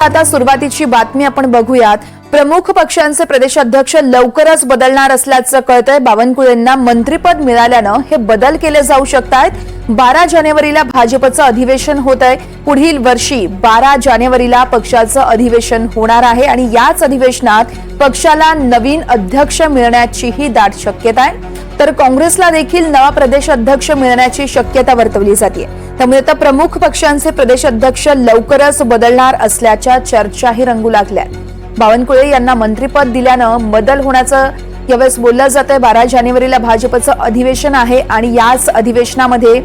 आता सुरुवातीची बातमी आपण बघूयात। प्रमुख पक्षांचे प्रदेशाध्यक्ष लवकरच बदलणार असल्याचं कळतंय। बावनकुळेंना मंत्रिपद मिळाल्यानं हे बदल केले जाऊ शकतात। 12 जानेवारीला भाजपचं अधिवेशन होत आहे। पुढील वर्षी 12 जानेवारीला पक्षाचं अधिवेशन होणार आहे आणि याच अधिवेशनात पक्षाला नवीन अध्यक्ष मिळण्याचीही दाट शक्यता आहे। तर काँग्रेसला देखील नवा प्रदेश अध्यक्ष मिळण्याची शक्यता वर्तवली जाते। त्यामुळे आता प्रमुख पक्षांचे प्रदेशाध्यक्ष लवकरच बदलणार असल्याच्या चर्चाही रंगू लागल्यात। बावनकुळे यांना मंत्रिपद दिल्यानं बदल होण्याचं यावेळेस बोललं जातंय। 12 जानेवारीला भाजपचं अधिवेशन आहे आणि याच अधिवेशनामध्ये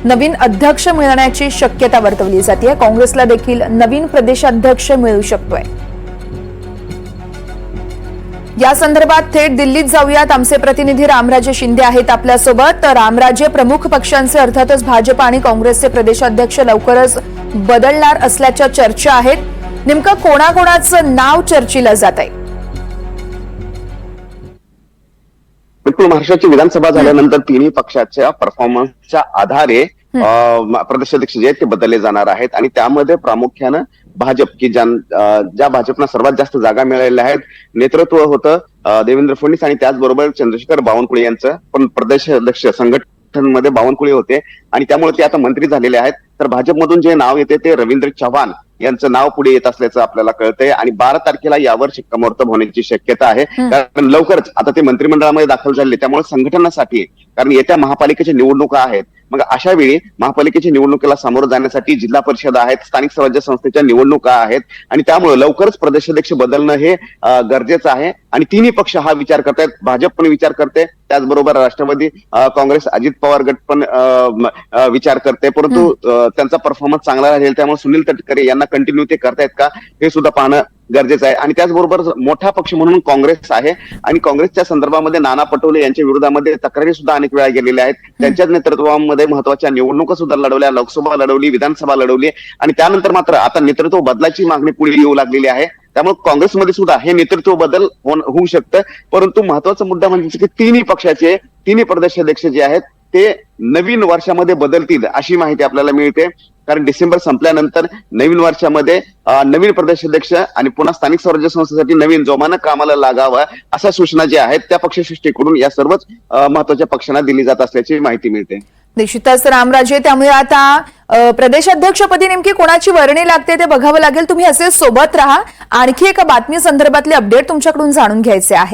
नवीन अध्यक्ष मिळण्याची शक्यता वर्तवली जाते। काँग्रेसला देखील नवीन प्रदेशाध्यक्ष मिळू शकतोय। या संदर्भात थेट दिल्लीत जाऊयात। आमचे प्रतिनिधी रामराजे शिंदे आहेत आपल्यासोबत। रामराजे, प्रमुख पक्षांचे अर्थातच भाजप आणि काँग्रेसचे प्रदेशाध्यक्ष लवकरच बदलणार असल्याच्या चर्चा आहेत। नेमकं कोणाकोणाचं नाव चर्चेलं जात आहे? बिलकुल, महाराष्ट्राची विधानसभा झाल्यानंतर तिन्ही पक्षाच्या परफॉर्मन्सच्या आधारे प्रदेशाध्यक्ष जे आहेत ते बदलले जाणार आहेत आणि त्यामध्ये प्रामुख्यानं भाजप की ज्या भाजपना सर्वात जास्त जागा मिळालेल्या आहेत, नेतृत्व होतं देवेंद्र फडणवीस आणि त्याचबरोबर चंद्रशेखर बावनकुळे यांचं, पण प्रदेशाध्यक्ष संघटनेमध्ये बावनकुळे होते आणि त्यामुळे ते आता मंत्री झालेले आहेत। तर भाजपमधून जे नाव येते ते रवींद्र चव्हाण यांचं नाव पुढे येत असल्याचं आपल्याला कळतंय आणि 12 तारखेला यावर शिक्कामोर्तब होण्याची शक्यता आहे। कारण लवकरच आता ते मंत्रिमंडळामध्ये दाखल झाले, त्यामुळे संघटनासाठी, कारण येत्या महापालिकेच्या निवडणुका आहेत, मग अशा वेळी महापालिकेच्या निवडणुकीला सामोरं जाण्यासाठी जिल्हा परिषद आहेत, स्थानिक स्वराज्य संस्थेच्या निवडणुका आहेत आणि त्यामुळे लवकरच प्रदेशाध्यक्ष बदलणं हे गरजेचं आहे आणि तिन्ही पक्ष हा विचार करतायत। भाजप पण विचार करते, त्याचबरोबर राष्ट्रवादी काँग्रेस, अजित पवार गट पण विचार करते, परंतु त्यांचा परफॉर्मन्स चांगला राहील त्यामुळे सुनील तटकरे यांना कंटिन्यू ते करतायत का हे सुद्धा पाहणं गरजेचं आहे। आणि त्याचबरोबर मोठा पक्ष म्हणून काँग्रेस आहे आणि काँग्रेसच्या संदर्भामध्ये नाना पटोले यांच्या विरोधामध्ये तक्रारी सुद्धा अनेक वेळा गेलेल्या आहेत। त्यांच्याच नेतृत्वामध्ये महत्वाच्या निवडणुका सुद्धा लढवल्या, लोकसभा लढवली, विधानसभा लढवली आणि त्यानंतर मात्र आता नेतृत्व बदलाची मागणी पुढे येऊ लागलेली आहे। त्यामुळे काँग्रेसमध्ये सुद्धा हे नेतृत्व बदल होऊ शकतं, परंतु महत्वाचा मुद्दा म्हणजे की तिन्ही प्रदेशाध्यक्ष जे आहेत ते नवीन वर्षामध्ये बदलतील अशी माहिती आपल्याला मिळते। कारण डिसेंबर संपल्यानंतर नवीन वर्षामध्ये नवीन प्रदेशाध्यक्ष आणि पुन्हा स्थानिक स्वराज्य संस्थेसाठी नवीन जोमानं कामाला लागावं अशा सूचना ज्या आहेत त्या पक्षश्रेष्ठीकडून या सर्वच महत्वाच्या पक्षांना दिली जात असल्याची माहिती मिळते। निश्चितच रामराजे, त्यामुळे आता प्रदेशाध्यक्षपदी नेमकी कोणाची वर्णी लागते ते बघावं लागेल। तुम्ही असे सोबत राहा। आणखी एका बातमी संदर्भातले अपडेट तुमच्याकडून जाणून घ्यायचे आहे।